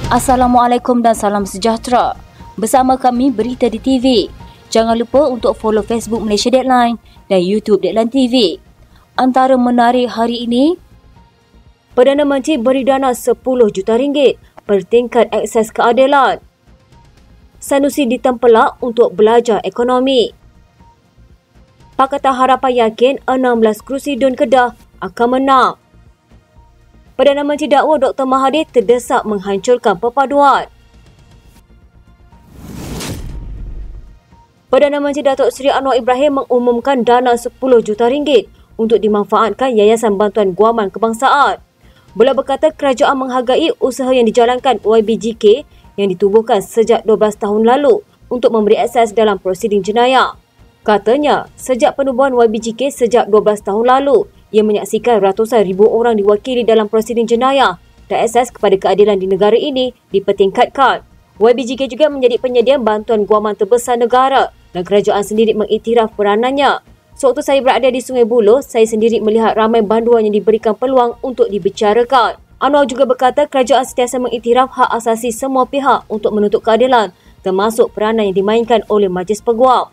Assalamualaikum dan salam sejahtera. Bersama kami Berita di TV. Jangan lupa untuk follow Facebook Malaysia Deadline dan YouTube Deadline TV. Antara menarik hari ini, Perdana Menteri beri dana 10 juta ringgit bertingkat akses keadilan. Sanusi ditempelak untuk belajar ekonomi. Pakatan Harapan yakin 16 kerusi DUN Kedah akan menang. Perdana Menteri dakwa Dr. Mahathir terdesak menghancurkan perpaduan. Perdana Menteri Datuk Seri Anwar Ibrahim mengumumkan dana 10 juta ringgit untuk dimanfaatkan Yayasan Bantuan Guaman Kebangsaan. Beliau berkata kerajaan menghargai usaha yang dijalankan YBJK yang ditubuhkan sejak 12 tahun lalu untuk memberi akses dalam prosiding jenayah. Katanya, sejak penubuhan YBJK sejak 12 tahun lalu, ia menyaksikan ratusan ribu orang diwakili dalam prosiding jenayah dan akses kepada keadilan di negara ini dipertingkatkan. YBJK juga menjadi penyedia bantuan guaman terbesar negara dan kerajaan sendiri mengiktiraf peranannya. Sewaktu saya berada di Sungai Buloh, saya sendiri melihat ramai banduan yang diberikan peluang untuk dibicarakan. Anwar juga berkata kerajaan sentiasa mengiktiraf hak asasi semua pihak untuk menuntut keadilan, termasuk peranan yang dimainkan oleh Majlis Peguam.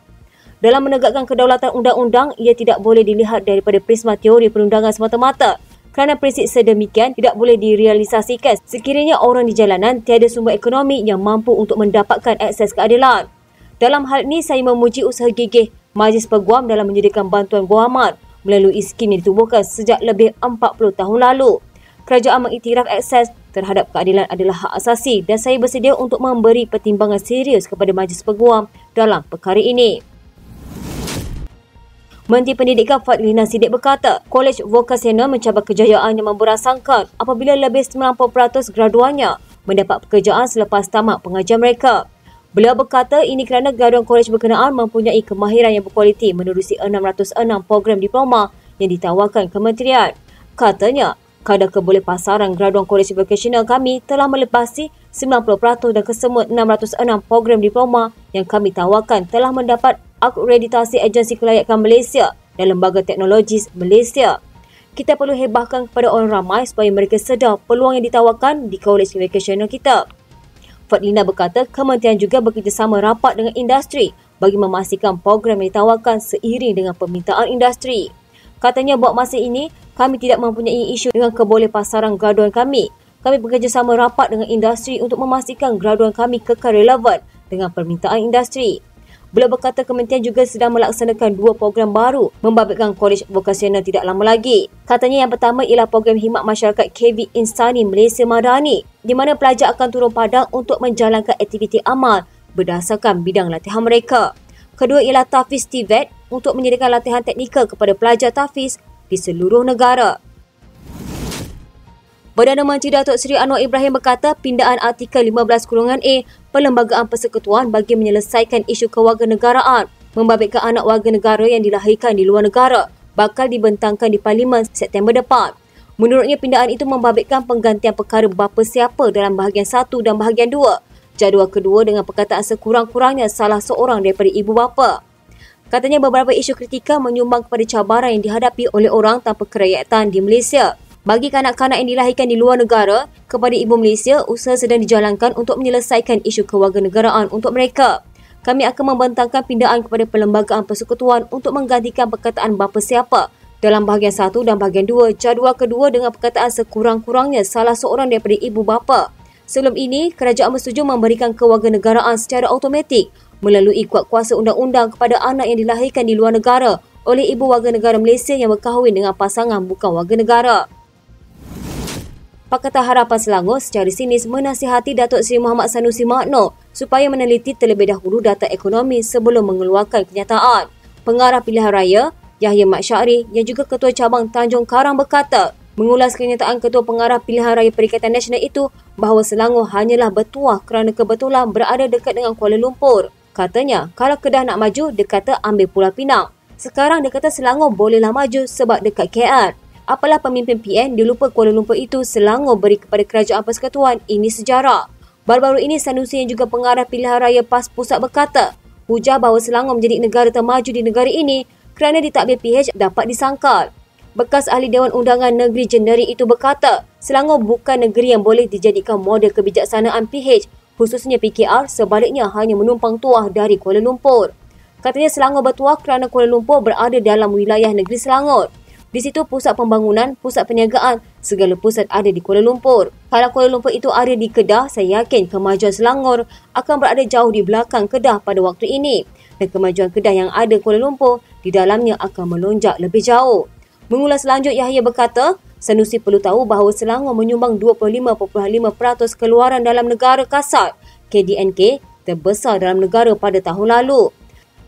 Dalam menegakkan kedaulatan undang-undang, ia tidak boleh dilihat daripada prisma teori perundangan semata-mata kerana prinsip sedemikian tidak boleh direalisasikan sekiranya orang di jalanan tiada sumber ekonomi yang mampu untuk mendapatkan akses keadilan. Dalam hal ini, saya memuji usaha gigih Majlis Peguam dalam menyediakan bantuan guaman melalui skim yang ditubuhkan sejak lebih 40 tahun lalu. Kerajaan mengiktiraf akses terhadap keadilan adalah hak asasi dan saya bersedia untuk memberi pertimbangan serius kepada Majlis Peguam dalam perkara ini. Menteri Pendidikan Fadlina Siddiq berkata, Kolej Vokasional mencapai kejayaan yang memberasangkan apabila lebih 90% graduannya mendapat pekerjaan selepas tamat pengajian mereka. Beliau berkata ini kerana graduan kolej berkenaan mempunyai kemahiran yang berkualiti menerusi 606 program diploma yang ditawarkan kementerian. Katanya, kadar kebolehpasaran graduan kolej vokasional kami telah melepasi 90% dan kesemua 606 program diploma yang kami tawarkan telah mendapat akreditasi Agensi Kelayakan Malaysia dan Lembaga Teknologis Malaysia. Kita perlu hebahkan kepada orang ramai supaya mereka sedar peluang yang ditawarkan di kolej vokasional kita. Fadlina berkata kementerian juga bekerjasama rapat dengan industri bagi memastikan program yang ditawarkan seiring dengan permintaan industri. Katanya buat masa ini, kami tidak mempunyai isu dengan kebolehpasaran graduan kami. Kami bekerjasama rapat dengan industri untuk memastikan graduan kami kekal relevan dengan permintaan industri. Beliau berkata kementerian juga sedang melaksanakan 2 program baru membabitkan kolej vokasional tidak lama lagi. Katanya yang pertama ialah program khidmat masyarakat KV Insani Malaysia Madani di mana pelajar akan turun padang untuk menjalankan aktiviti amal berdasarkan bidang latihan mereka. Kedua ialah Tafiz TVET untuk menyediakan latihan teknikal kepada pelajar Tafiz di seluruh negara. Perdana Menteri Datuk Seri Anwar Ibrahim berkata pindaan Artikel 15-A Perlembagaan Persekutuan bagi menyelesaikan isu kewarganegaraan membabitkan anak warga negara yang dilahirkan di luar negara bakal dibentangkan di Parlimen September depan. Menurutnya pindaan itu membabitkan penggantian perkara bapa siapa dalam bahagian 1 dan bahagian 2. Jadual kedua dengan perkataan sekurang-kurangnya salah seorang daripada ibu bapa. Katanya beberapa isu kritikal menyumbang kepada cabaran yang dihadapi oleh orang tanpa kerakyatan di Malaysia. Bagi kanak-kanak yang dilahirkan di luar negara, kepada ibu Malaysia, usaha sedang dijalankan untuk menyelesaikan isu kewarganegaraan untuk mereka. Kami akan membentangkan pindaan kepada Perlembagaan Persekutuan untuk menggantikan perkataan bapa siapa dalam bahagian 1 dan bahagian 2, jadual kedua dengan perkataan sekurang-kurangnya salah seorang daripada ibu bapa. Sebelum ini, kerajaan bersetuju memberikan kewarganegaraan secara automatik melalui kuat kuasa undang-undang kepada anak yang dilahirkan di luar negara oleh ibu warga negara Malaysia yang berkahwin dengan pasangan bukan warga negara. Pakatan Harapan Selangor secara sinis menasihati Datuk Seri Muhammad Sanusi Magno supaya meneliti terlebih dahulu data ekonomi sebelum mengeluarkan kenyataan. Pengarah Pilihan Raya, Yahya Mat Syari yang juga Ketua Cabang Tanjung Karang berkata, mengulas kenyataan Ketua Pengarah Pilihan Raya Perikatan Nasional itu bahawa Selangor hanyalah bertuah kerana kebetulan berada dekat dengan Kuala Lumpur. Katanya, kalau Kedah nak maju, dia kata ambil Pulau Pinang. Sekarang dia kata Selangor bolehlah maju sebab dekat KL. Apalah pemimpin PN, dia lupa Kuala Lumpur itu Selangor beri kepada Kerajaan Persekutuan. Ini sejarah. Baru-baru ini Sanusi yang juga pengarah Pilihan Raya PAS Pusat berkata, hujah bahawa Selangor menjadi negara termaju di negara ini kerana ditakbir PH dapat disangkal. Bekas ahli Dewan Undangan Negeri Jenderik itu berkata, Selangor bukan negeri yang boleh dijadikan model kebijaksanaan PH, khususnya PKR, sebaliknya hanya menumpang tuah dari Kuala Lumpur. Katanya Selangor bertuah kerana Kuala Lumpur berada dalam wilayah negeri Selangor. Di situ pusat pembangunan, pusat perniagaan, segala pusat ada di Kuala Lumpur. Kalau Kuala Lumpur itu ada di Kedah, saya yakin kemajuan Selangor akan berada jauh di belakang Kedah pada waktu ini. Dan kemajuan Kedah yang ada Kuala Lumpur di dalamnya akan melonjak lebih jauh. Mengulas lanjut, Yahya berkata, Sanusi perlu tahu bahawa Selangor menyumbang 25.5% keluaran dalam negara kasar, KDNK, terbesar dalam negara pada tahun lalu.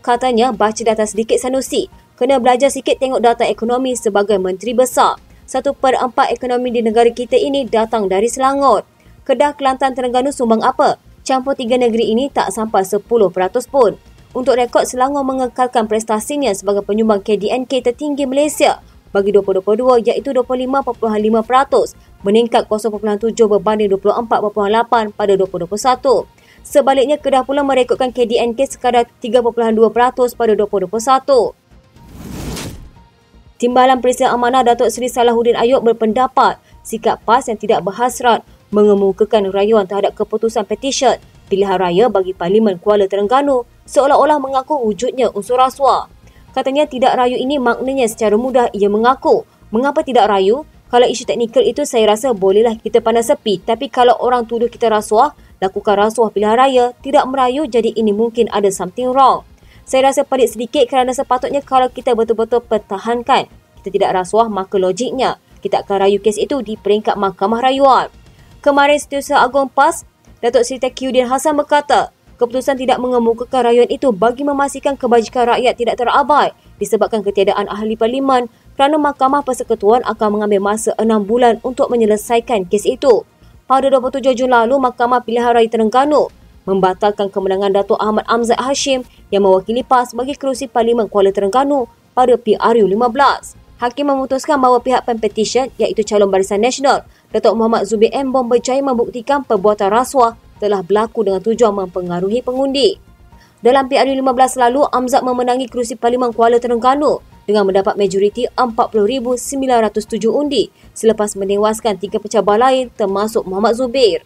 Katanya, baca data sedikit Sanusi. Kena belajar sikit tengok data ekonomi sebagai Menteri Besar. 1/4 ekonomi di negara kita ini datang dari Selangor. Kedah, Kelantan, Terengganu sumbang apa? Campur tiga negeri ini tak sampai 10% pun. Untuk rekod, Selangor mengekalkan prestasinya sebagai penyumbang KDNK tertinggi Malaysia bagi 2022 iaitu 25.5%, meningkat 0.7 berbanding 24.8 pada 2021. Sebaliknya, Kedah pula merekodkan KDNK sekadar 3.2% pada 2021. Timbalan Presiden Amanah Datuk Seri Salahuddin Ayub berpendapat sikap PAS yang tidak berhasrat mengemukakan rayuan terhadap keputusan petisyen pilihan raya bagi Parlimen Kuala Terengganu seolah-olah mengaku wujudnya unsur rasuah. Katanya tidak rayu ini maknanya secara mudah ia mengaku. Mengapa tidak rayu? Kalau isu teknikal itu saya rasa bolehlah kita pandang sepi, tapi kalau orang tuduh kita rasuah, lakukan rasuah pilihan raya, tidak merayu, jadi ini mungkin ada something wrong. Saya rasa pelik sedikit kerana sepatutnya kalau kita betul-betul pertahankan kita tidak rasuah, maka logiknya kita akan rayu kes itu di peringkat Mahkamah Rayuan. Kemarin Setiausaha Agung PAS, Datuk Seri Taqiyuddin Hassan berkata, keputusan tidak mengemukakan rayuan itu bagi memastikan kebajikan rakyat tidak terabai disebabkan ketiadaan ahli parlimen kerana Mahkamah Persekutuan akan mengambil masa 6 bulan untuk menyelesaikan kes itu. Pada 27 Jun lalu, Mahkamah Pilihan Raya Terengganu membatalkan kemenangan Datuk Ahmad Amzad Hashim yang mewakili PAS bagi kerusi Parlimen Kuala Terengganu pada PRU15. Hakim memutuskan bahawa pihak penpetisyen iaitu calon Barisan Nasional Datuk Muhammad Zubir M. berjaya membuktikan perbuatan rasuah telah berlaku dengan tujuan mempengaruhi pengundi. Dalam PRU15 lalu, Amzad memenangi kerusi Parlimen Kuala Terengganu dengan mendapat majoriti 40,907 undi selepas menewaskan 3 pencabar lain termasuk Muhammad Zubir.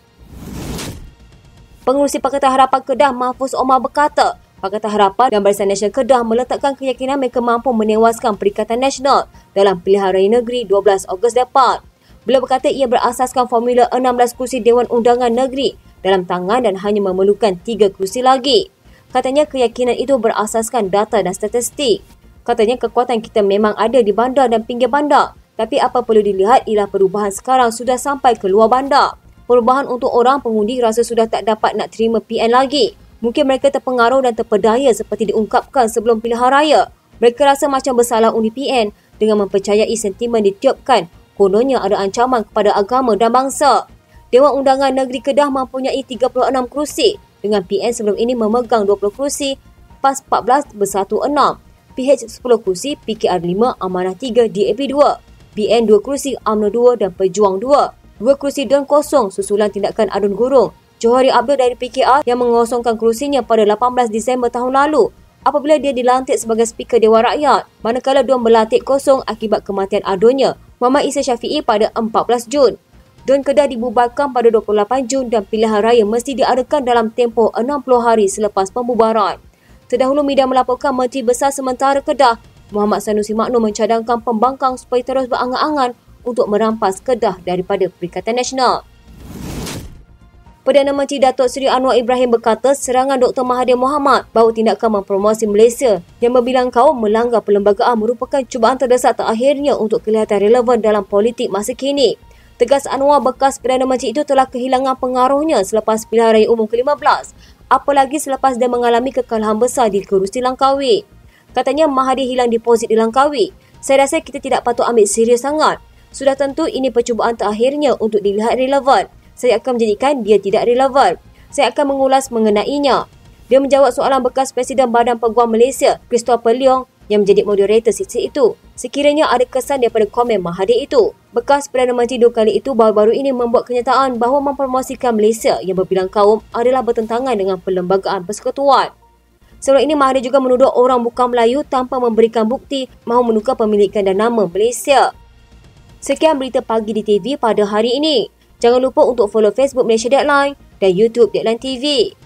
Pengerusi Pakatan Harapan Kedah Mahfuz Omar berkata, Pakatan Harapan dan Barisan Nasional Kedah meletakkan keyakinan mereka mampu menewaskan Perikatan Nasional dalam pilihan raya negeri 12 Ogos depan. Beliau berkata ia berasaskan formula 16 kursi Dewan Undangan Negeri dalam tangan dan hanya memerlukan 3 kursi lagi. Katanya keyakinan itu berasaskan data dan statistik. Katanya kekuatan kita memang ada di bandar dan pinggir bandar, tapi apa perlu dilihat ialah perubahan sekarang sudah sampai ke luar bandar. Perubahan untuk orang pengundi rasa sudah tak dapat nak terima PN lagi. Mungkin mereka terpengaruh dan terpedaya seperti diungkapkan sebelum pilihan raya. Mereka rasa macam bersalah undi PN dengan mempercayai sentimen ditiupkan. Kononnya ada ancaman kepada agama dan bangsa. Dewan Undangan Negeri Kedah mempunyai 36 kerusi dengan PN sebelum ini memegang 20 kerusi, PAS 14 bersatu 6, PH 10 kerusi, PKR 5, Amanah 3, DAP 2, BN 2 kerusi, UMNO 2 dan Pejuang 2. 2 kerusi dan kosong susulan tindakan Adun Gurung, Johari Abdul dari PKR yang mengosongkan kerusinya pada 18 Disember tahun lalu apabila dia dilantik sebagai Speaker Dewan Rakyat, manakala Don berlantik kosong akibat kematian adunnya, Muhammad Isa Syafiee pada 14 Jun. Don Kedah dibubarkan pada 28 Jun dan pilihan raya mesti diadakan dalam tempoh 60 hari selepas pembubaran. Terdahulu media melaporkan Menteri Besar Sementara Kedah, Muhammad Sanusi Maknur mencadangkan pembangkang supaya terus berangan-angan untuk merampas Kedah daripada Perikatan Nasional. Perdana Menteri Datuk Seri Anwar Ibrahim berkata serangan Dr. Mahathir Mohamad bahawa tindakan mempromosi Malaysia yang berbilang kaum melanggar perlembagaan merupakan cubaan terdesak terakhirnya untuk kelihatan relevan dalam politik masa kini. Tegas Anwar, bekas Perdana Menteri itu telah kehilangan pengaruhnya selepas pilihan raya umum ke-15, apalagi selepas dia mengalami kekalahan besar di kerusi Langkawi. Katanya Mahathir hilang deposit di Langkawi. Saya rasa kita tidak patut ambil serius sangat. Sudah tentu ini percubaan terakhirnya untuk dilihat relevan. Saya akan menjadikan dia tidak relevan. Saya akan mengulas mengenainya. Dia menjawab soalan bekas Presiden Badan Peguam Malaysia, Christopher Leong, yang menjadi moderator sesi itu. Sekiranya ada kesan daripada komen Mahathir itu. Bekas Perdana Menteri 2 kali itu baru-baru ini membuat kenyataan bahawa mempromosikan Malaysia yang berbilang kaum adalah bertentangan dengan Perlembagaan Persekutuan. Sebelum ini Mahathir juga menuduh orang bukan Melayu tanpa memberikan bukti mahu menukar pemilikan dan nama Malaysia. Sekian berita pagi di TV pada hari ini. Jangan lupa untuk follow Facebook Malaysia Deadline dan YouTube Deadline TV.